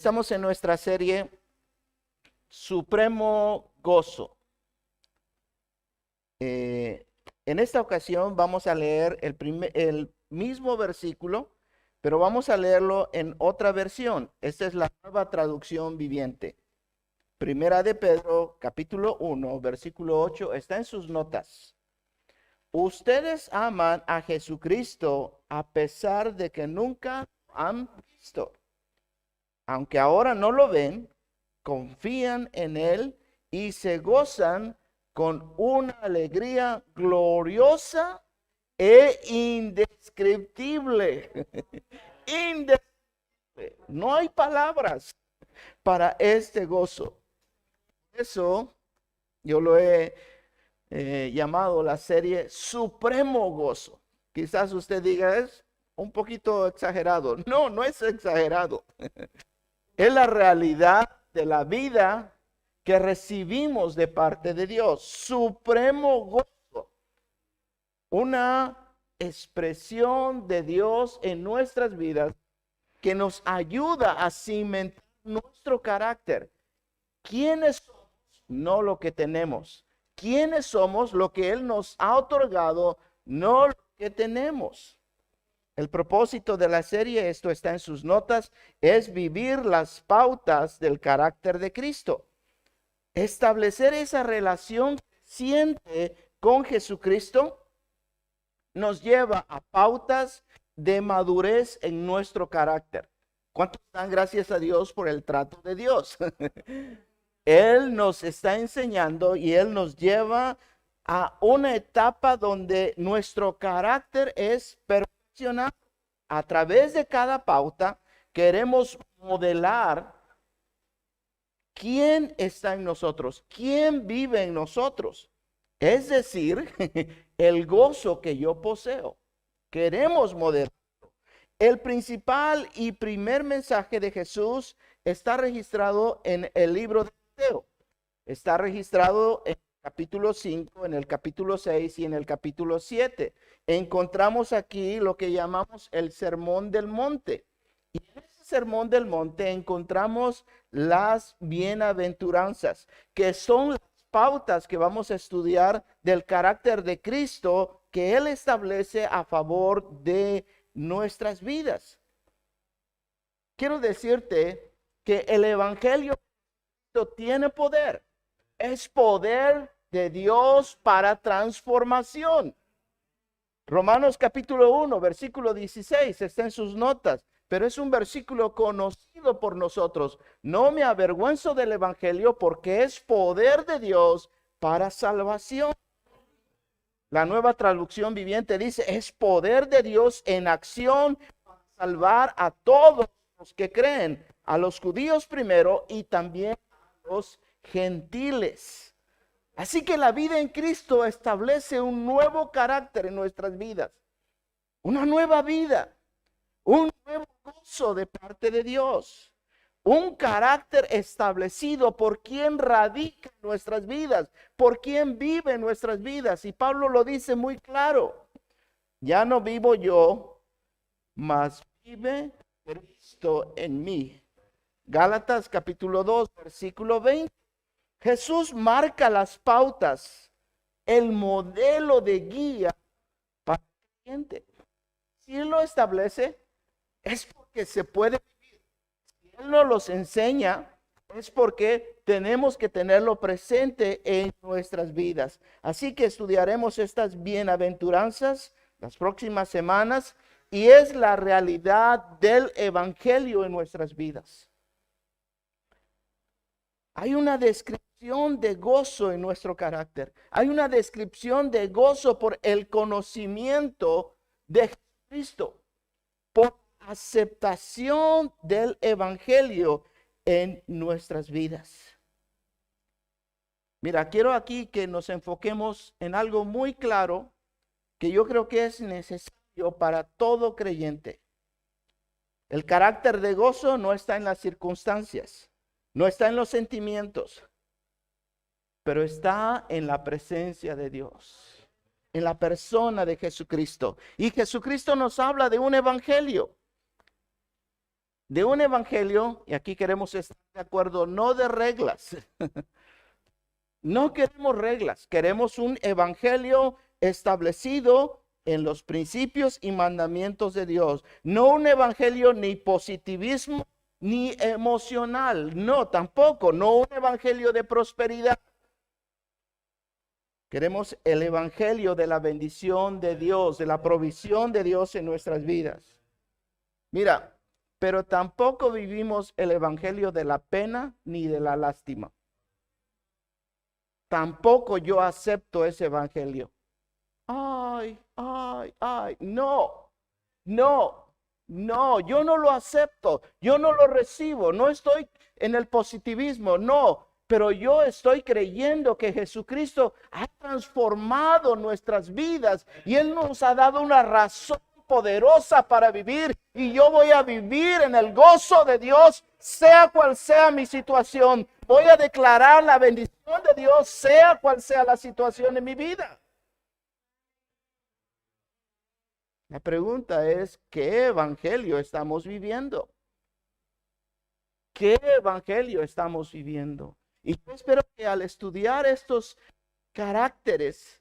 Estamos en nuestra serie Supremo Gozo. En esta ocasión vamos a leer el mismo versículo, pero vamos a leerlo en otra versión. Esta es la Nueva Traducción Viviente. Primera de Pedro, capítulo 1, versículo 8, está en sus notas. Ustedes aman a Jesucristo a pesar de que nunca lo han visto. Aunque ahora no lo ven, confían en Él y se gozan con una alegría gloriosa e indescriptible. Indescriptible. No hay palabras para este gozo. Eso yo lo he llamado la serie Supremo Gozo. Quizás usted diga, es un poquito exagerado. No, no es exagerado. Es la realidad de la vida que recibimos de parte de Dios. Supremo gozo. Una expresión de Dios en nuestras vidas que nos ayuda a cimentar nuestro carácter. ¿Quiénes somos? No lo que tenemos. ¿Quiénes somos? Lo que Él nos ha otorgado, no lo que tenemos. El propósito de la serie, esto está en sus notas, es vivir las pautas del carácter de Cristo. Establecer esa relación creciente con Jesucristo nos lleva a pautas de madurez en nuestro carácter. ¿Cuántos dan gracias a Dios por el trato de Dios? Él nos está enseñando y Él nos lleva a una etapa donde nuestro carácter es perfecto. A través de cada pauta queremos modelar quién está en nosotros, quién vive en nosotros. Es decir, el gozo que yo poseo. Queremos modelarlo. El principal y primer mensaje de Jesús está registrado en el libro de Mateo. Está registrado en capítulo 5, en el capítulo 6 y en el capítulo 7. Encontramos aquí lo que llamamos el Sermón del Monte. Y en ese Sermón del Monte encontramos las bienaventuranzas, que son las pautas que vamos a estudiar del carácter de Cristo que Él establece a favor de nuestras vidas. Quiero decirte que el Evangelio tiene poder. Es poder de Dios para transformación. Romanos capítulo 1, versículo 16, está en sus notas, pero es un versículo conocido por nosotros. No me avergüenzo del Evangelio porque es poder de Dios para salvación. La Nueva Traducción Viviente dice, es poder de Dios en acción para salvar a todos los que creen, a los judíos primero y también a los gentiles. Así que la vida en Cristo establece un nuevo carácter en nuestras vidas, una nueva vida, un nuevo gozo de parte de Dios, un carácter establecido por quien radica en nuestras vidas, por quien vive en nuestras vidas. Y Pablo lo dice muy claro, ya no vivo yo, mas vive Cristo en mí. Gálatas capítulo 2, versículo 20. Jesús marca las pautas, el modelo de guía para el creyente. Si Él lo establece, es porque se puede vivir. Si Él nos los enseña, es porque tenemos que tenerlo presente en nuestras vidas. Así que estudiaremos estas bienaventuranzas las próximas semanas y es la realidad del Evangelio en nuestras vidas. Hay una descripción de gozo en nuestro carácter. Hay una descripción de gozo por el conocimiento de Jesucristo, por aceptación del Evangelio en nuestras vidas. Mira, quiero aquí que nos enfoquemos en algo muy claro que yo creo que es necesario para todo creyente. El carácter de gozo no está en las circunstancias. No está en los sentimientos, pero está en la presencia de Dios, en la persona de Jesucristo. Y Jesucristo nos habla de un evangelio. de un evangelio, y aquí queremos estar de acuerdo, no de reglas. No queremos reglas, queremos un evangelio establecido en los principios y mandamientos de Dios. No un evangelio ni positivismo ni emocional, no, tampoco, no un evangelio de prosperidad. Queremos el evangelio de la bendición de Dios, de la provisión de Dios en nuestras vidas. Mira, pero tampoco vivimos el evangelio de la pena ni de la lástima. Tampoco yo acepto ese evangelio. Ay, no, yo no lo acepto, yo no lo recibo, no estoy en el positivismo, no, pero yo estoy creyendo que Jesucristo ha transformado nuestras vidas y Él nos ha dado una razón poderosa para vivir, y yo voy a vivir en el gozo de Dios, sea cual sea mi situación. Voy a declarar la bendición de Dios, sea cual sea la situación en mi vida. La pregunta es, ¿qué evangelio estamos viviendo? ¿Qué evangelio estamos viviendo? Y yo espero que al estudiar estos caracteres,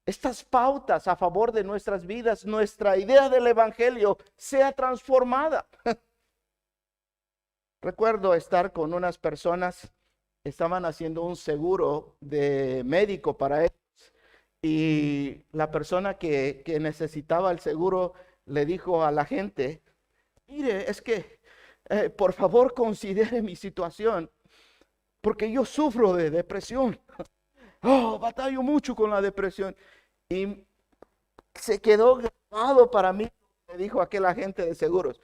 estas pautas a favor de nuestras vidas, nuestra idea del evangelio sea transformada. Recuerdo estar con unas personas, estaban haciendo un seguro de médico para ellos, y la persona que necesitaba el seguro le dijo a la gente: mire, es que por favor considere mi situación, porque yo sufro de depresión. Batallo mucho con la depresión. Y se quedó grabado para mí, me dijo aquel agente de seguros: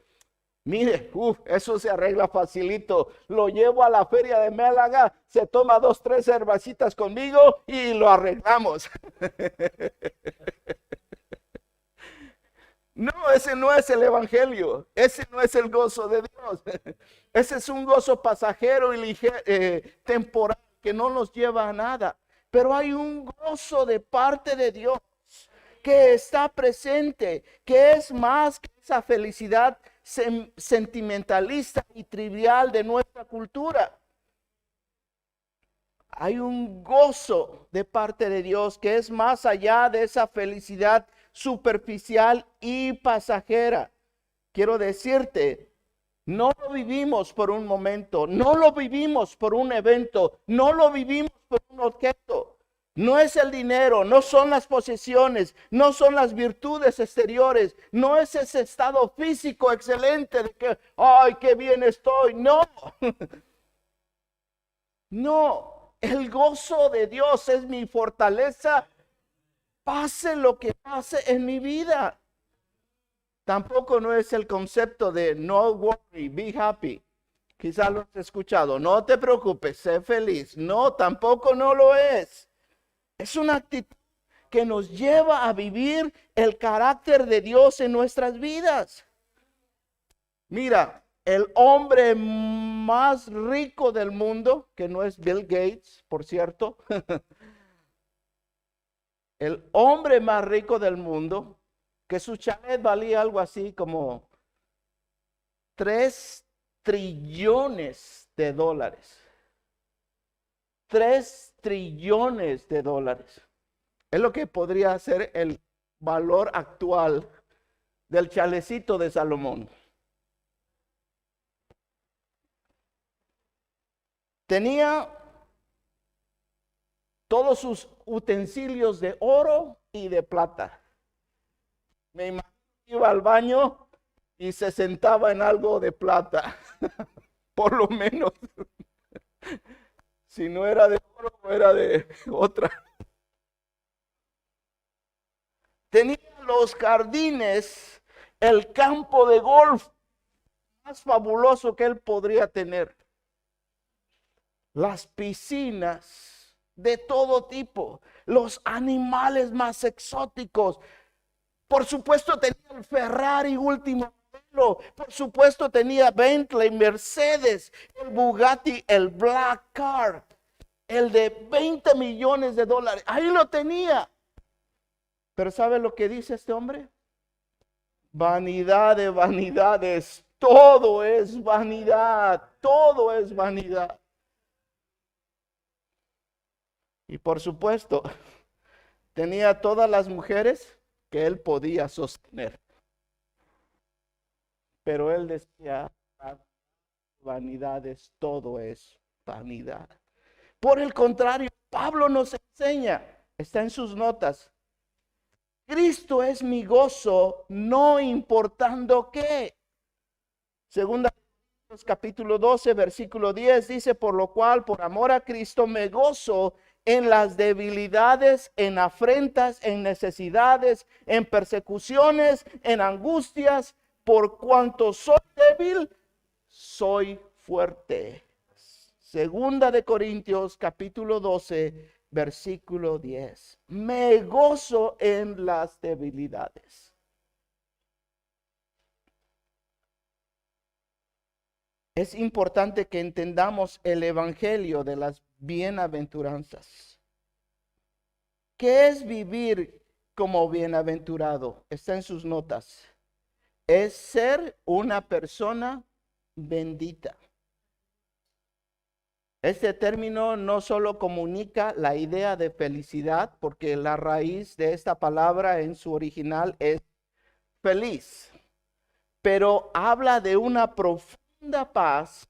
mire, eso se arregla facilito. Lo llevo a la feria de Málaga, se toma 2, 3 cervecitas conmigo y lo arreglamos. No, ese no es el evangelio. Ese no es el gozo de Dios. Ese es un gozo pasajero y temporal que no nos lleva a nada. Pero hay un gozo de parte de Dios que está presente, que es más que esa felicidad sentimentalista y trivial de nuestra cultura. Hay un gozo de parte de Dios que es más allá de esa felicidad superficial y pasajera. Quiero decirte, no lo vivimos por un momento, no lo vivimos por un evento, no lo vivimos por un objeto. No es el dinero, no son las posesiones, no son las virtudes exteriores, no es ese estado físico excelente de que, ay, qué bien estoy. No, no, el gozo de Dios es mi fortaleza, pase lo que pase en mi vida. Tampoco no es el concepto de no worry, be happy. Quizás lo has escuchado, no te preocupes, sé feliz. No, tampoco no lo es. Es una actitud que nos lleva a vivir el carácter de Dios en nuestras vidas. Mira, el hombre más rico del mundo, que no es Bill Gates, por cierto, el hombre más rico del mundo, que su chalet valía algo así como 3 trillones de dólares. 3 trillones de dólares. Es lo que podría ser el valor actual del chalecito de Salomón. Tenía todos sus utensilios de oro y de plata. Me imagino que iba al baño y se sentaba en algo de plata, por lo menos. Si no era de oro, era de otra. Tenía los jardines, el campo de golf más fabuloso que él podría tener. Las piscinas de todo tipo, los animales más exóticos. Por supuesto tenía el Ferrari último modelo, por supuesto tenía Bentley, Mercedes, el Bugatti, el Black Car, el de 20 millones de dólares. Ahí lo tenía. Pero ¿sabe lo que dice este hombre? Vanidad de vanidades, todo es vanidad, todo es vanidad. Y por supuesto, tenía todas las mujeres que él podía sostener. Pero él decía, vanidades, todo es vanidad. Por el contrario, Pablo nos enseña, está en sus notas, Cristo es mi gozo, no importando qué. Segunda capítulo 12, versículo 10 dice, por lo cual, por amor a Cristo, me gozo en las debilidades, en afrentas, en necesidades, en persecuciones, en angustias, por cuanto soy débil, soy fuerte. Segunda de Corintios capítulo 12, versículo 10. Me gozo en las debilidades. Es importante que entendamos el evangelio de las bienaventuranzas. ¿Qué es vivir como bienaventurado? Está en sus notas. Es ser una persona bendita. Este término no solo comunica la idea de felicidad, porque la raíz de esta palabra en su original es feliz, pero habla de una profunda paz,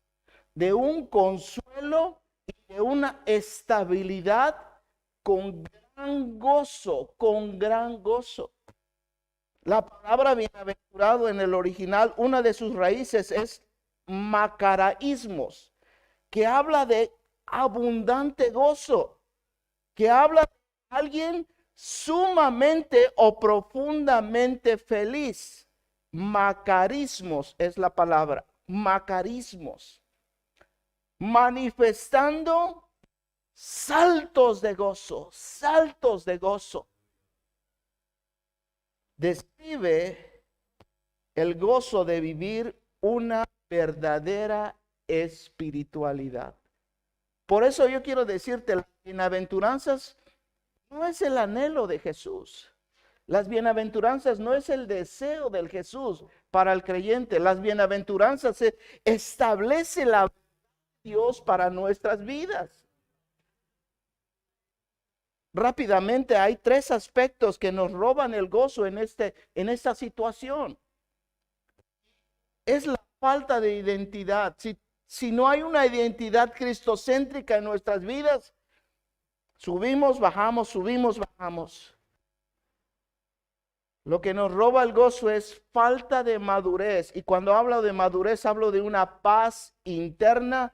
de un consuelo y de una estabilidad con gran gozo, con gran gozo. La palabra bienaventurado en el original, una de sus raíces es macaraísmos, que habla de abundante gozo, que habla de alguien sumamente o profundamente feliz. Macarismos es la palabra, macarismos, manifestando saltos de gozo, saltos de gozo. Describe el gozo de vivir una verdadera espiritualidad. Por eso yo quiero decirte, las bienaventuranzas no es el anhelo de Jesús. Las bienaventuranzas no es el deseo del Jesús para el creyente. Las bienaventuranzas establece la Dios para nuestras vidas. Rápidamente hay tres aspectos que nos roban el gozo en esta situación. Es la falta de identidad. Si no hay una identidad cristocéntrica en nuestras vidas, subimos, bajamos. Lo que nos roba el gozo es falta de madurez. Y cuando hablo de madurez, hablo de una paz interna,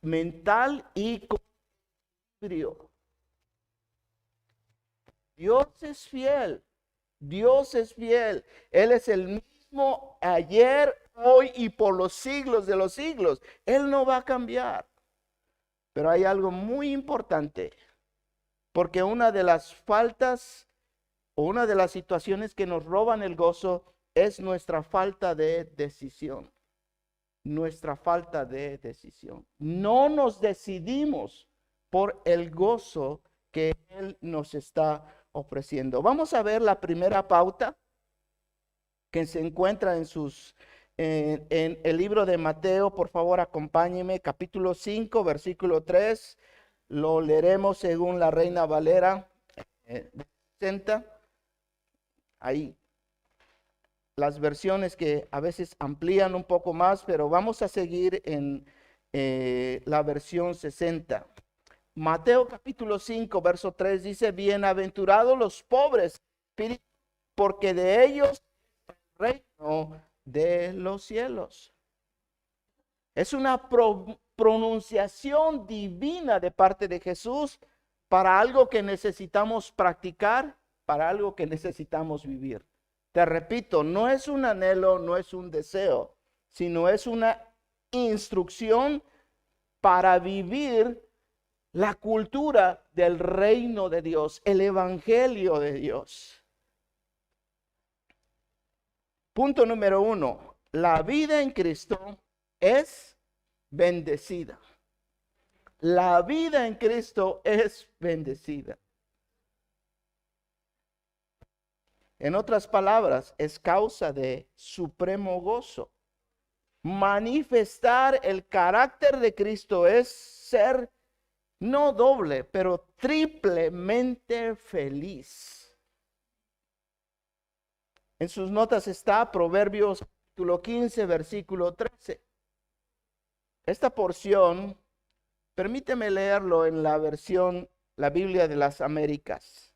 mental y con equilibrio. Dios es fiel. Dios es fiel. Él es el mismo ayer, hoy y por los siglos de los siglos. Él no va a cambiar. Pero hay algo muy importante. Porque una de las faltas o una de las situaciones que nos roban el gozo es nuestra falta de decisión. Nuestra falta de decisión. No nos decidimos por el gozo que Él nos está ofreciendo. Vamos a ver la primera pauta que se encuentra en el libro de Mateo. Por favor, acompáñenme, capítulo 5, versículo 3. Lo leeremos según la Reina Valera 60. Ahí las versiones que a veces amplían un poco más, pero vamos a seguir en la versión 60. Mateo capítulo 5, verso 3 dice, bienaventurados los pobres, porque de ellos es el reino de los cielos. Es una pronunciación divina de parte de Jesús para algo que necesitamos practicar, para algo que necesitamos vivir. Te repito, no es un anhelo, no es un deseo, sino es una instrucción para vivir la cultura del reino de Dios, el evangelio de Dios. Punto número 1. La vida en Cristo es bendecida. La vida en Cristo es bendecida. En otras palabras, es causa de supremo gozo. Manifestar el carácter de Cristo es ser no doble, pero triplemente feliz. En sus notas está Proverbios capítulo 15, versículo 13. Esta porción, permíteme leerlo en la versión, la Biblia de las Américas.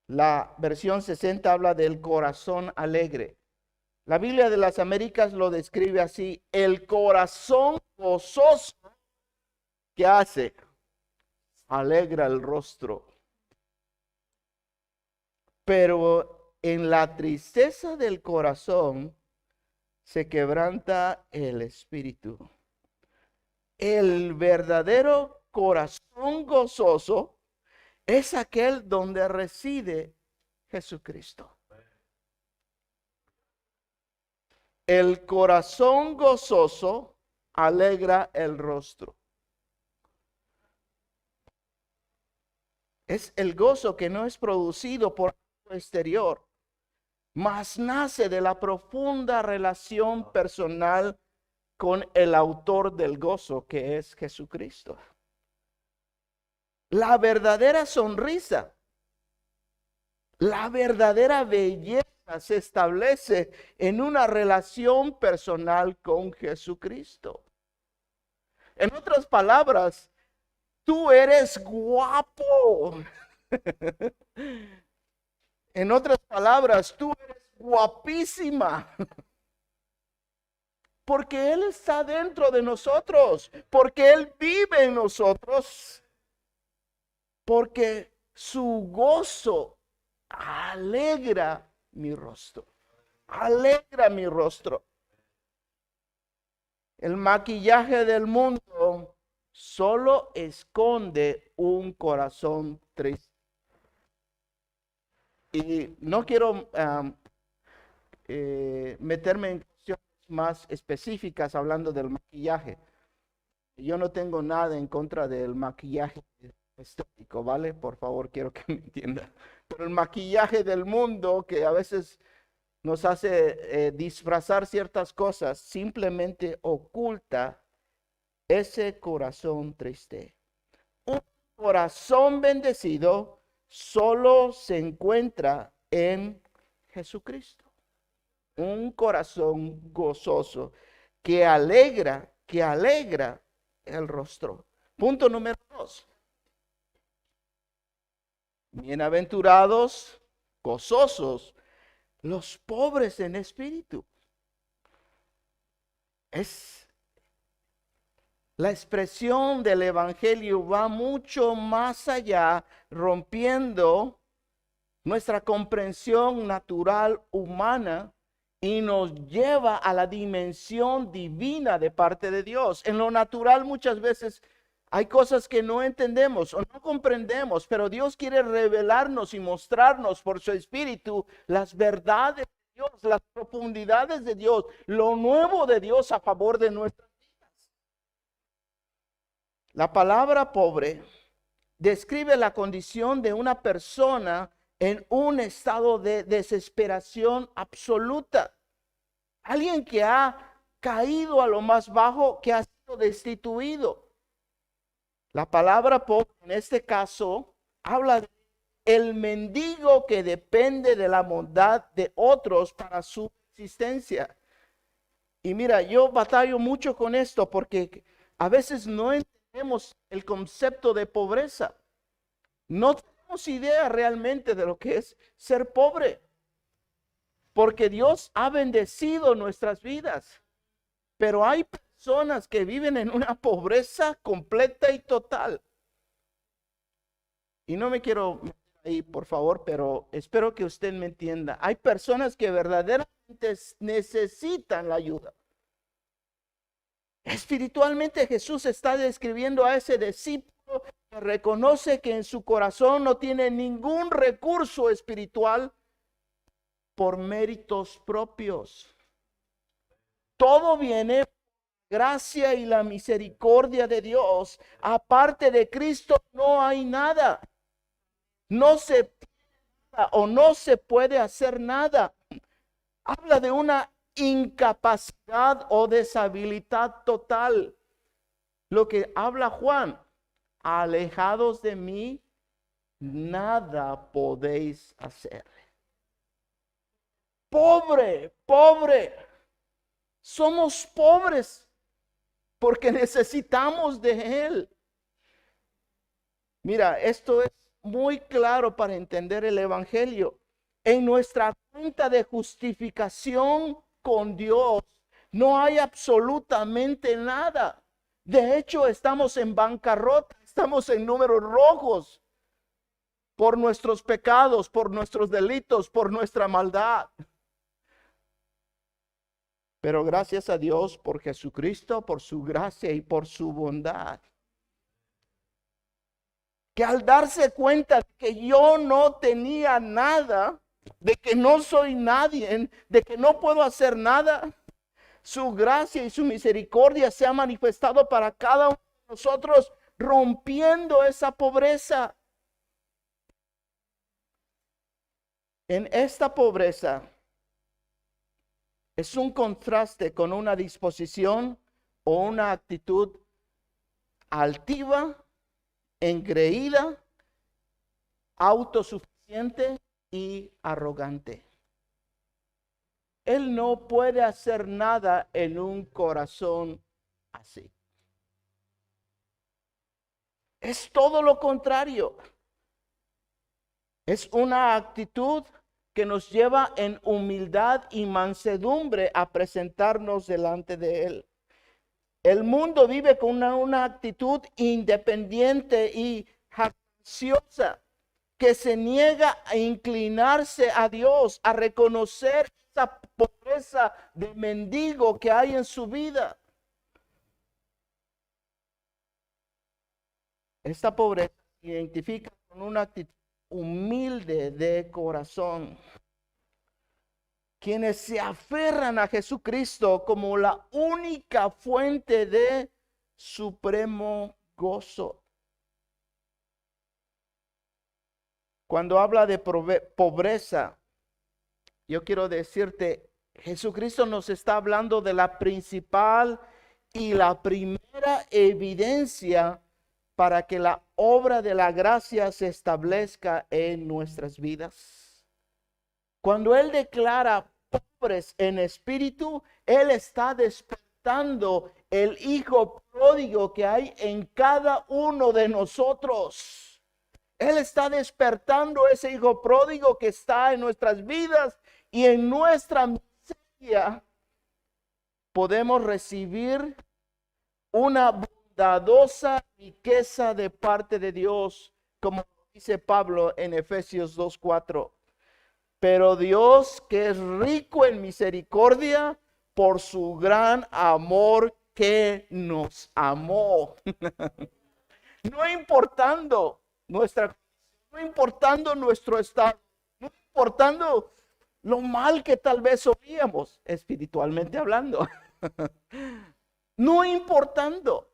La versión 60 habla del corazón alegre. La Biblia de las Américas lo describe así: el corazón gozoso, ¿qué hace? Alegra el rostro. Pero en la tristeza del corazón se quebranta el espíritu. El verdadero corazón gozoso es aquel donde reside Jesucristo. El corazón gozoso alegra el rostro. Es el gozo que no es producido por lo exterior, mas nace de la profunda relación personal con el autor del gozo, que es Jesucristo. La verdadera sonrisa, la verdadera belleza se establece en una relación personal con Jesucristo. En otras palabras, tú eres guapo. En otras palabras, tú eres guapísima. Porque Él está dentro de nosotros, porque Él vive en nosotros, porque su gozo alegra mi rostro, alegra mi rostro. El maquillaje del mundo solo esconde un corazón triste. Y no quiero meterme en cuestiones más específicas hablando del maquillaje. Yo no tengo nada en contra del maquillaje estético, ¿vale? Por favor, quiero que me entiendan. Pero el maquillaje del mundo, que a veces nos hace disfrazar ciertas cosas, simplemente oculta ese corazón triste. Un corazón bendecido solo se encuentra en Jesucristo. Un corazón gozoso que alegra el rostro. Punto número 2. Bienaventurados, gozosos, los pobres en espíritu. Es la expresión del evangelio, va mucho más allá, rompiendo nuestra comprensión natural humana y nos lleva a la dimensión divina de parte de Dios. En lo natural muchas veces hay cosas que no entendemos o no comprendemos, pero Dios quiere revelarnos y mostrarnos por su Espíritu las verdades de Dios, las profundidades de Dios, lo nuevo de Dios a favor de nuestras vidas. La palabra pobre describe la condición de una persona en un estado de desesperación absoluta. Alguien que ha caído a lo más bajo, que ha sido destituido. La palabra pobre en este caso habla de el mendigo que depende de la bondad de otros para su existencia. Y mira, yo batallo mucho con esto porque a veces no entendemos el concepto de pobreza. No tenemos idea realmente de lo que es ser pobre. Porque Dios ha bendecido nuestras vidas. Pero hay personas que viven en una pobreza completa y total. Y no me quiero meter ahí, por favor, pero espero que usted me entienda. Hay personas que verdaderamente necesitan la ayuda. Espiritualmente Jesús está describiendo a ese discípulo que reconoce que en su corazón no tiene ningún recurso espiritual por méritos propios. Todo viene por gracia y la misericordia de Dios. Aparte de Cristo no hay nada. No se puede o no se puede hacer nada. Habla de una incapacidad o deshabilidad total. Lo que habla Juan, alejados de mí, nada podéis hacer. Pobre, pobre. Somos pobres porque necesitamos de Él. Mira, esto es muy claro para entender el Evangelio. En nuestra cuenta de justificación con Dios no hay absolutamente nada. De hecho, estamos en bancarrota, estamos en números rojos por nuestros pecados, por nuestros delitos, por nuestra maldad. Pero gracias a Dios por Jesucristo, por su gracia y por su bondad. Que al darse cuenta de que yo no tenía nada, de que no soy nadie, de que no puedo hacer nada, su gracia y su misericordia se ha manifestado para cada uno de nosotros, rompiendo esa pobreza. En esta pobreza es un contraste con una disposición o una actitud altiva, engreída, autosuficiente y arrogante. Él no puede hacer nada en un corazón así. Es todo lo contrario. Es una actitud que nos lleva en humildad y mansedumbre a presentarnos delante de Él. El mundo vive con una actitud independiente y jactanciosa que se niega a inclinarse a Dios, a reconocer esa pobreza de mendigo que hay en su vida. Esta pobreza se identifica con una actitud humilde de corazón. Quienes se aferran a Jesucristo como la única fuente de supremo gozo. Cuando habla de pobreza, yo quiero decirte, Jesucristo nos está hablando de la principal y la primera evidencia para que la obra de la gracia se establezca en nuestras vidas. Cuando Él declara pobres en espíritu, Él está despertando el hijo pródigo que hay en cada uno de nosotros. Él está despertando ese hijo pródigo que está en nuestras vidas, y en nuestra miseria podemos recibir una bondadosa riqueza de parte de Dios, como dice Pablo en Efesios 2:4. Pero Dios, que es rico en misericordia, por su gran amor que nos amó. No importando no importando nuestro estado, no importando lo mal que tal vez oíamos, espiritualmente hablando. No importando.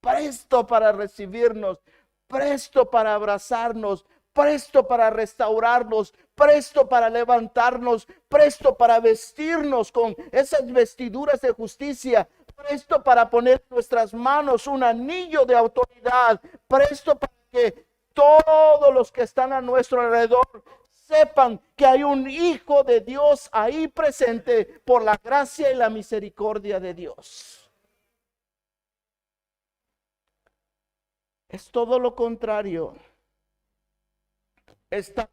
Presto para recibirnos, presto para abrazarnos, presto para restaurarnos, presto para levantarnos, presto para vestirnos con esas vestiduras de justicia, presto para poner en nuestras manos un anillo de autoridad, presto para que todos los que están a nuestro alrededor sepan que hay un hijo de Dios ahí presente por la gracia y la misericordia de Dios. Es todo lo contrario. Esta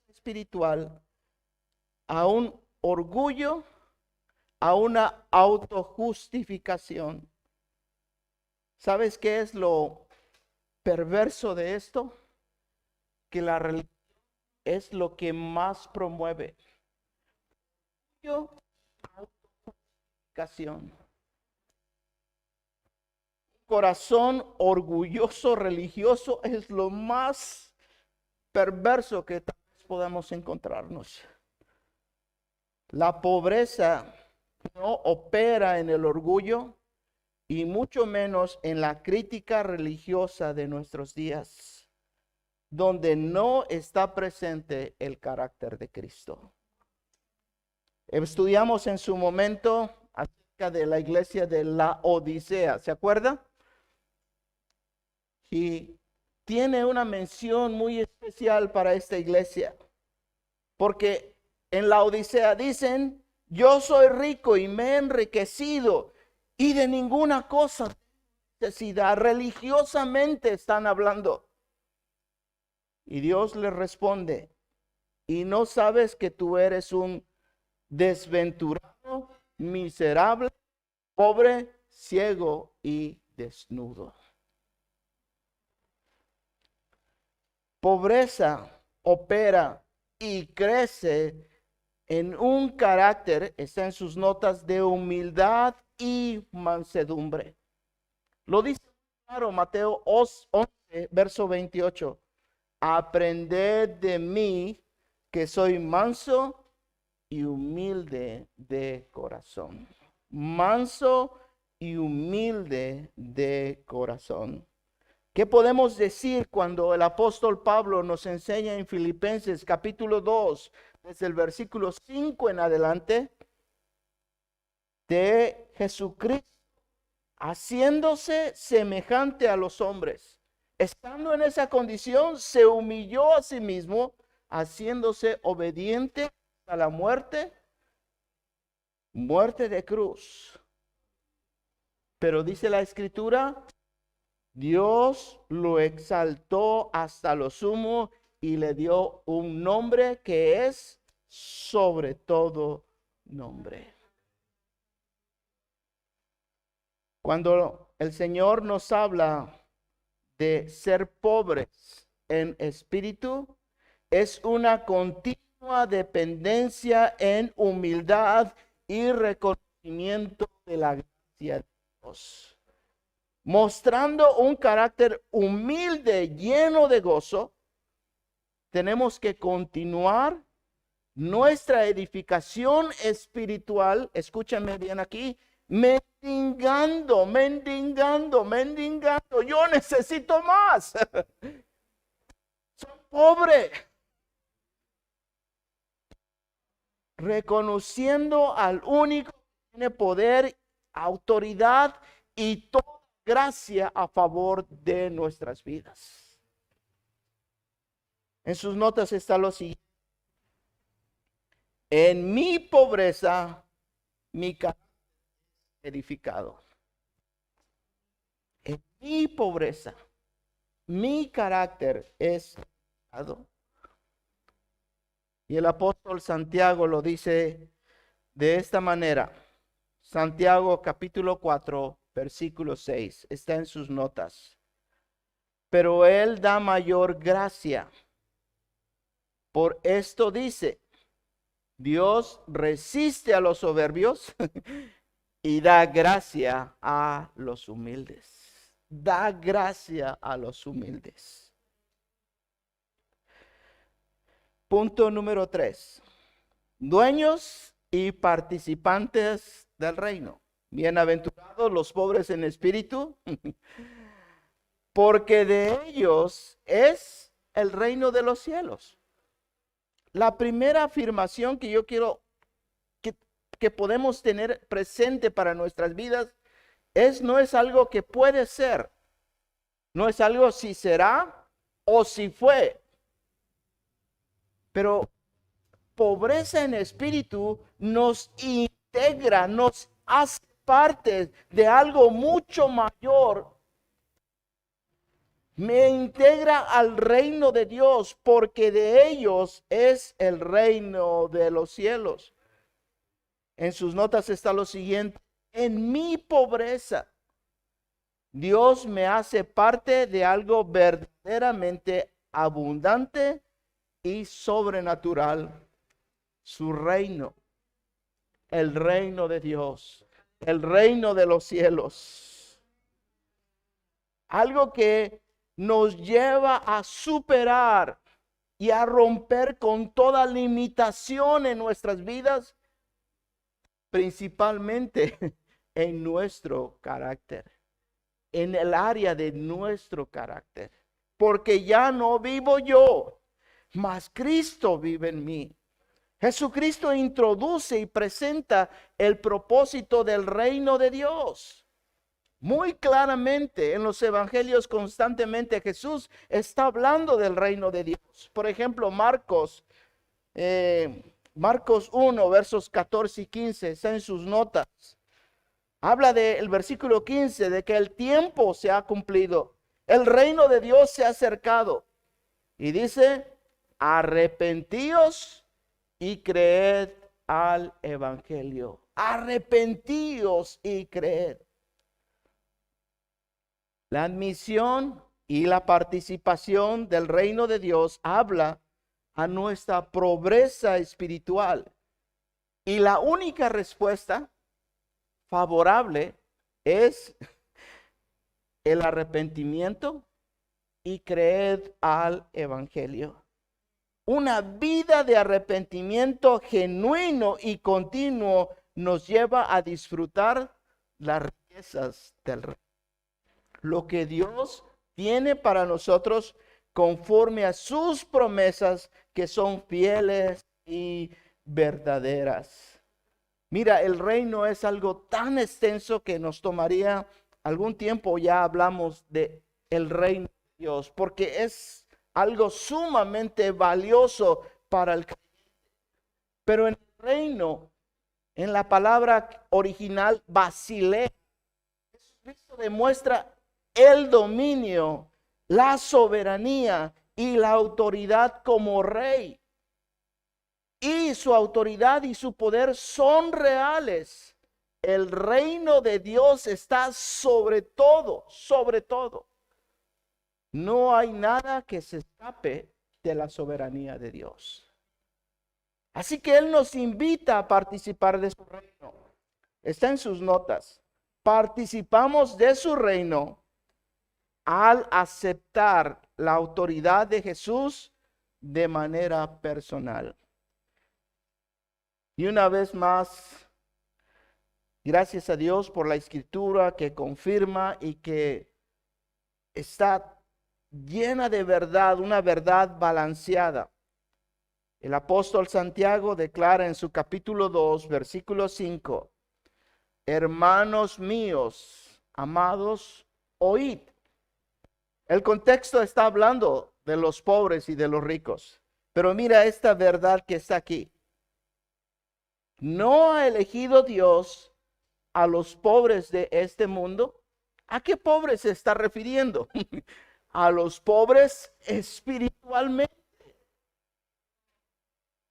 espiritual a un orgullo, a una autojustificación. ¿Sabes qué es lo perverso de esto? Que la religión es lo que más promueve. Autojustificación. Corazón orgulloso religioso es lo más perverso que tal vez podamos encontrarnos. La pobreza no opera en el orgullo y mucho menos en la crítica religiosa de nuestros días, donde no está presente el carácter de Cristo. Estudiamos en su momento acerca de la iglesia de la Odisea, ¿se acuerda? Y tiene una mención muy especial para esta iglesia, porque en la Odisea dicen, yo soy rico y me he enriquecido y de ninguna cosa necesidad. Religiosamente están hablando. Y Dios les responde, ¿y no sabes que tú eres un desventurado, miserable, pobre, ciego y desnudo? Pobreza opera y crece en un carácter, está en sus notas, de humildad y mansedumbre. Lo dice claro Mateo 11, verso 28. Aprended de mí, que soy manso y humilde de corazón. Manso y humilde de corazón. ¿Qué podemos decir cuando el apóstol Pablo nos enseña en Filipenses capítulo 2, desde el versículo 5 en adelante, de Jesucristo haciéndose semejante a los hombres? Estando en esa condición, se humilló a sí mismo, haciéndose obediente a la muerte, muerte de cruz. Pero dice la Escritura, Dios lo exaltó hasta lo sumo y le dio un nombre que es sobre todo nombre. Cuando el Señor nos habla de ser pobres en espíritu, es una continua dependencia en humildad y reconocimiento de la gracia de Dios. Mostrando un carácter humilde, lleno de gozo, tenemos que continuar nuestra edificación espiritual. Escúchame bien aquí. Mendigando. Yo necesito más. Soy pobre. Reconociendo al único que tiene poder, autoridad y toda gracia a favor de nuestras vidas. En sus notas está lo siguiente. En mi pobreza, mi carácter es edificado. En mi pobreza, mi carácter es edificado. Y el apóstol Santiago lo dice de esta manera. Santiago capítulo 4, versículo 6. Está en sus notas. Pero él da mayor gracia. Por esto dice, Dios resiste a los soberbios y da gracia a los humildes. Da gracia a los humildes. Punto número 3. Dueños y participantes del reino. Bienaventurados los pobres en espíritu, porque de ellos es el reino de los cielos. La primera afirmación que yo quiero que podemos tener presente para nuestras vidas no es algo que puede ser, no es algo si será o si fue, pero pobreza en espíritu nos integra, nos hace parte de algo mucho mayor. Me integra al reino de Dios, porque de ellos es el reino de los cielos. En sus notas está lo siguiente: en mi pobreza, Dios me hace parte de algo verdaderamente abundante y sobrenatural. Su reino, el reino de Dios, el reino de los cielos. Algo que nos lleva a superar y a romper con toda limitación en nuestras vidas, principalmente en nuestro carácter, en el área de nuestro carácter. Porque ya no vivo yo, mas Cristo vive en mí. Jesucristo introduce y presenta el propósito del reino de Dios. Muy claramente en los evangelios constantemente Jesús está hablando del reino de Dios. Por ejemplo, Marcos 1, versos 14 y 15, está en sus notas. Habla del versículo 15, de que el tiempo se ha cumplido. El reino de Dios se ha acercado. Y dice, arrepentíos y creed al evangelio. Arrepentíos y creed. La admisión y la participación del reino de Dios habla a nuestra pobreza espiritual. Y la única respuesta favorable es el arrepentimiento y creed al evangelio. Una vida de arrepentimiento genuino y continuo nos lleva a disfrutar las riquezas del reino. Lo que Dios tiene para nosotros conforme a sus promesas que son fieles y verdaderas. Mira, el reino es algo tan extenso que nos tomaría algún tiempo. Ya hablamos de el reino de Dios, porque es algo sumamente valioso para el creyente. Pero en el reino, en la palabra original basilea, Jesucristo demuestra el dominio, la soberanía y la autoridad como rey. Y su autoridad y su poder son reales. El reino de Dios está sobre todo, sobre todo. No hay nada que se escape de la soberanía de Dios. Así que Él nos invita a participar de su reino. Está en sus notas. Participamos de su reino al aceptar la autoridad de Jesús de manera personal. Y una vez más, gracias a Dios por la escritura que confirma y que está llena de verdad, una verdad balanceada. El apóstol Santiago declara en su capítulo 2, versículo 5, hermanos míos, amados, oíd. El contexto está hablando de los pobres y de los ricos. Pero mira esta verdad que está aquí. ¿No ha elegido Dios a los pobres de este mundo? ¿A qué pobres se está refiriendo? A los pobres espiritualmente.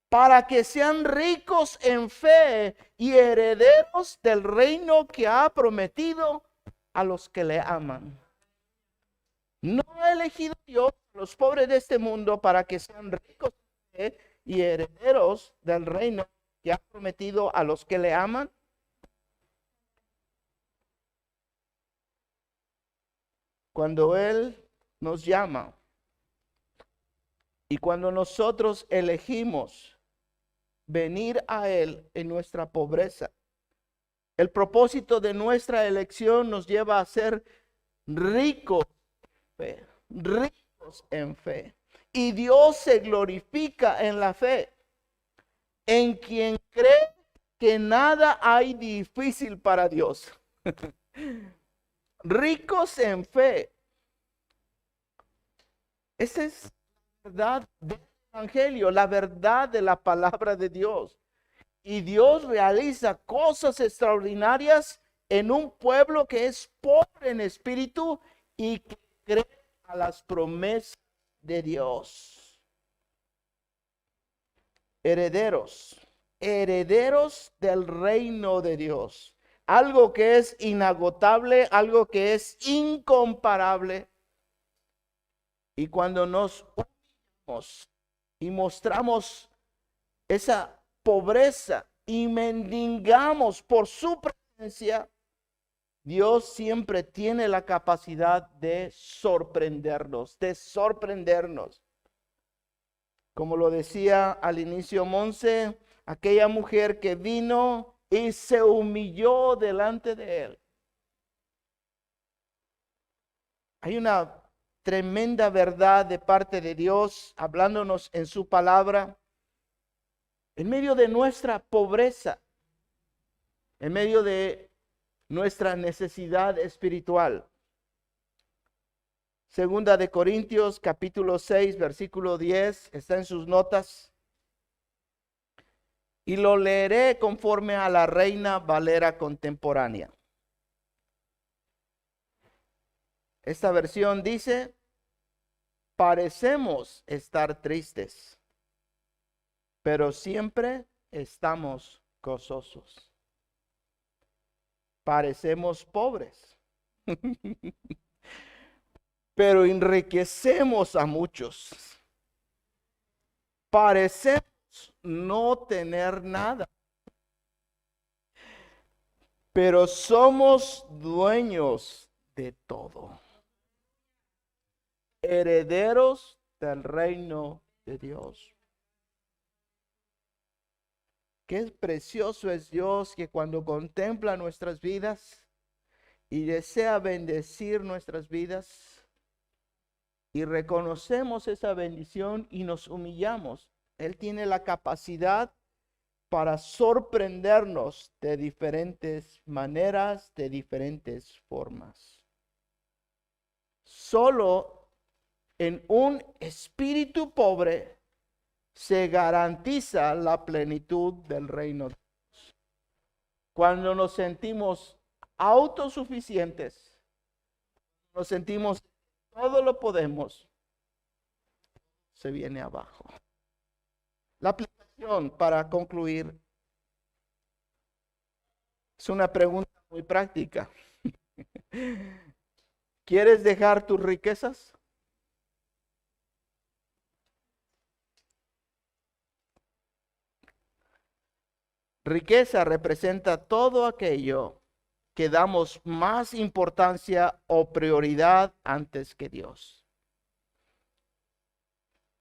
Para que sean ricos en fe y herederos del reino que ha prometido a los que le aman. No ha elegido Dios a los pobres de este mundo para que sean ricos en fe y herederos del reino que ha prometido a los que le aman. Cuando Él nos llama y cuando nosotros elegimos venir a Él en nuestra pobreza, el propósito de nuestra elección nos lleva a ser ricos en fe. Y Dios se glorifica en la fe. En quien cree que nada hay difícil para Dios. Ricos en fe. Esa es la verdad del Evangelio, la verdad de la palabra de Dios. Y Dios realiza cosas extraordinarias en un pueblo que es pobre en espíritu y que cree a las promesas de Dios. Herederos del reino de Dios. Algo que es inagotable, algo que es incomparable. Y cuando nos unimos y mostramos esa pobreza y mendigamos por su presencia, Dios siempre tiene la capacidad de sorprendernos, Como lo decía al inicio Monse, aquella mujer que vino y se humilló delante de Él. Hay una tremenda verdad de parte de Dios hablándonos en su palabra. en medio de nuestra pobreza, en medio de nuestra necesidad espiritual. Segunda de Corintios, capítulo 6, versículo 10, está en sus notas. Y lo leeré conforme a la Reina Valera contemporánea. Esta versión dice: parecemos estar tristes, pero siempre estamos gozosos. Parecemos pobres, pero enriquecemos a muchos. Parecemos no tener nada, pero somos dueños de todo. Herederos del reino de Dios. Qué precioso es Dios, que cuando contempla nuestras vidas y desea bendecir nuestras vidas, y reconocemos esa bendición y nos humillamos, Él tiene la capacidad para sorprendernos de diferentes maneras, de diferentes formas. Solo en un espíritu pobre se garantiza la plenitud del reino de Dios. Cuando nos sentimos autosuficientes, nos sentimos todo lo podemos, se viene abajo. La aplicación para concluir es una pregunta muy práctica. ¿Quieres dejar tus riquezas? Riqueza representa todo aquello que damos más importancia o prioridad antes que Dios.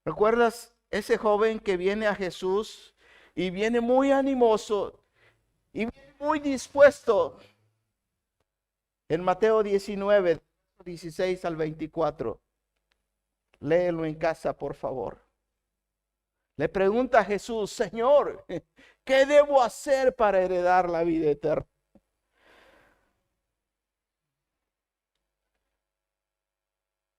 ¿Recuerdas ese joven que viene a Jesús y viene muy animoso y viene muy dispuesto? En Mateo 19, 16 al 24. Léelo en casa, por favor. Le pregunta a Jesús: Señor, ¿qué debo hacer para heredar la vida eterna?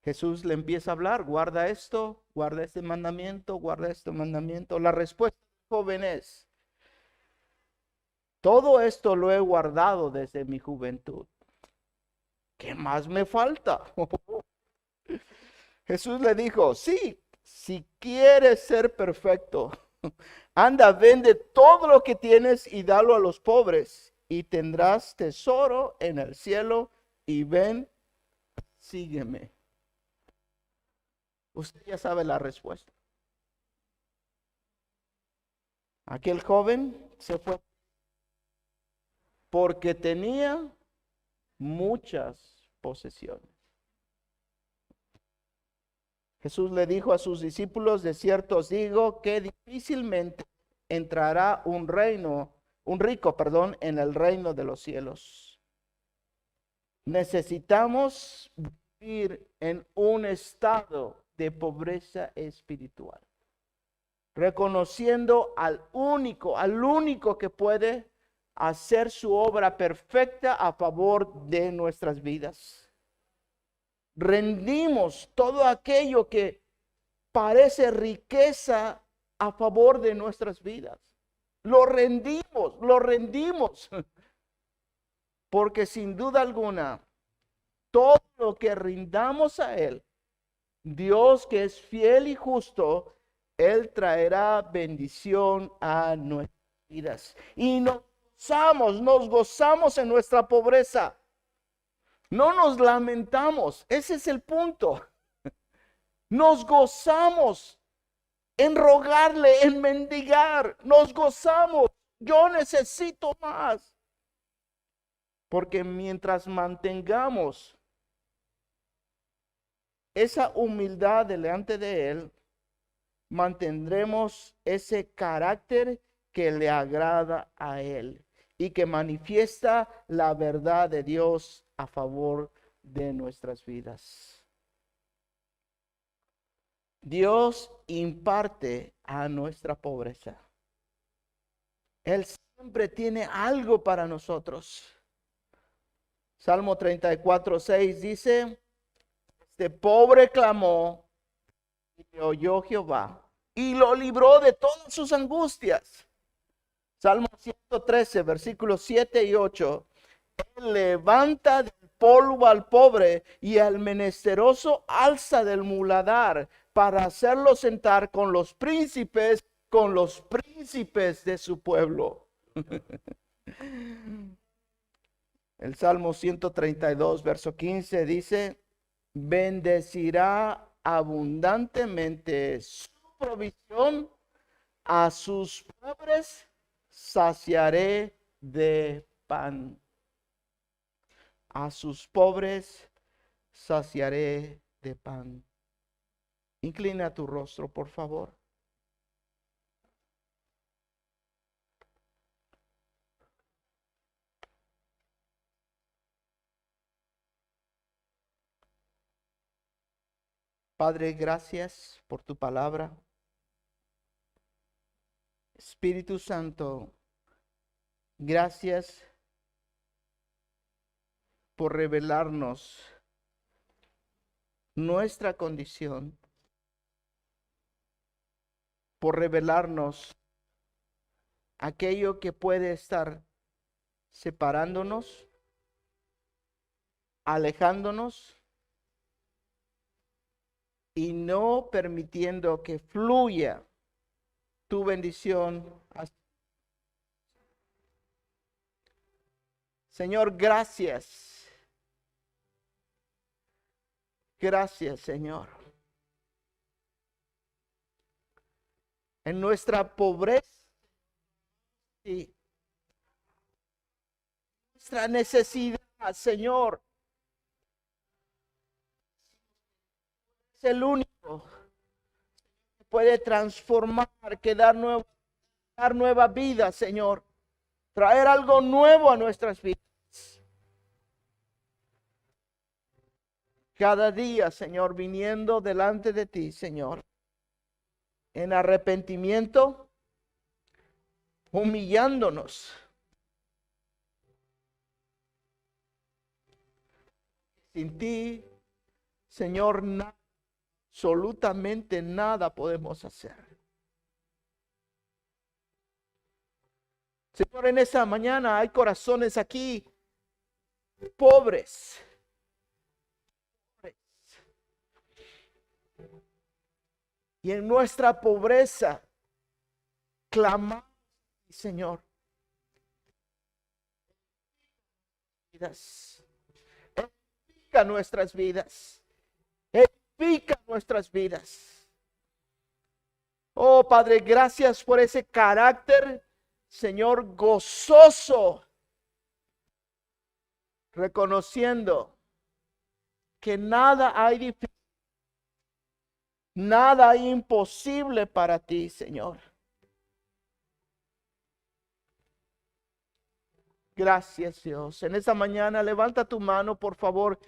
Jesús le empieza a hablar: guarda esto, guarda este mandamiento, guarda este mandamiento. La respuesta del joven es: todo esto lo he guardado desde mi juventud. ¿Qué más me falta? Jesús le dijo: sí, si quieres ser perfecto, anda, vende todo lo que tienes y dalo a los pobres, y tendrás tesoro en el cielo, y ven, sígueme. Usted ya sabe la respuesta. Aquel joven se fue porque tenía muchas posesiones. Jesús le dijo a sus discípulos: de cierto os digo que difícilmente entrará un rico, en el reino de los cielos. Necesitamos vivir en un estado de pobreza espiritual, reconociendo al único que puede hacer su obra perfecta a favor de nuestras vidas. Rendimos todo aquello que parece riqueza a favor de nuestras vidas. Lo rendimos. Porque sin duda alguna, todo lo que rindamos a Él, Dios, que es fiel y justo, Él traerá bendición a nuestras vidas. Y nos gozamos en nuestra pobreza. No nos lamentamos. Ese es el punto. Nos gozamos en rogarle, en mendigar. Nos gozamos. Yo necesito más. Porque mientras mantengamos esa humildad delante de Él, mantendremos ese carácter que le agrada a Él y que manifiesta la verdad de Dios a favor de nuestras vidas. Dios imparte a nuestra pobreza Él siempre tiene algo para nosotros. Salmo 34:6 dice, este pobre clamó y le oyó Jehová y lo libró de todas sus angustias. Salmo 113, versículos 7 y 8. Él levanta del polvo al pobre y al menesteroso alza del muladar para hacerlo sentar con los príncipes de su pueblo. El Salmo 132, verso 15 dice, bendecirá abundantemente su provisión, a sus pobres saciaré de pan. A sus pobres saciaré de pan. Inclina tu rostro, por favor. Padre, gracias por tu palabra. Espíritu Santo, gracias por revelarnos nuestra condición, por revelarnos aquello que puede estar separándonos, alejándonos y no permitiendo que fluya tu bendición. Señor, gracias. Gracias, Señor. En nuestra pobreza y nuestra necesidad, Señor, es el único que puede transformar, que dar nueva vida, Señor. Traer algo nuevo a nuestras vidas. Cada día, Señor, viniendo delante de ti, Señor, en arrepentimiento, humillándonos. Sin ti, Señor, absolutamente nada podemos hacer. Señor, en esta mañana hay corazones aquí pobres. Y en nuestra pobreza clamamos, Señor. Edifica nuestras vidas. Edifica nuestras vidas. Oh Padre, gracias por ese carácter, Señor, gozoso. Reconociendo que nada hay difícil. Nada hay imposible para ti, Señor. Gracias, Dios. En esta mañana levanta tu mano, por favor.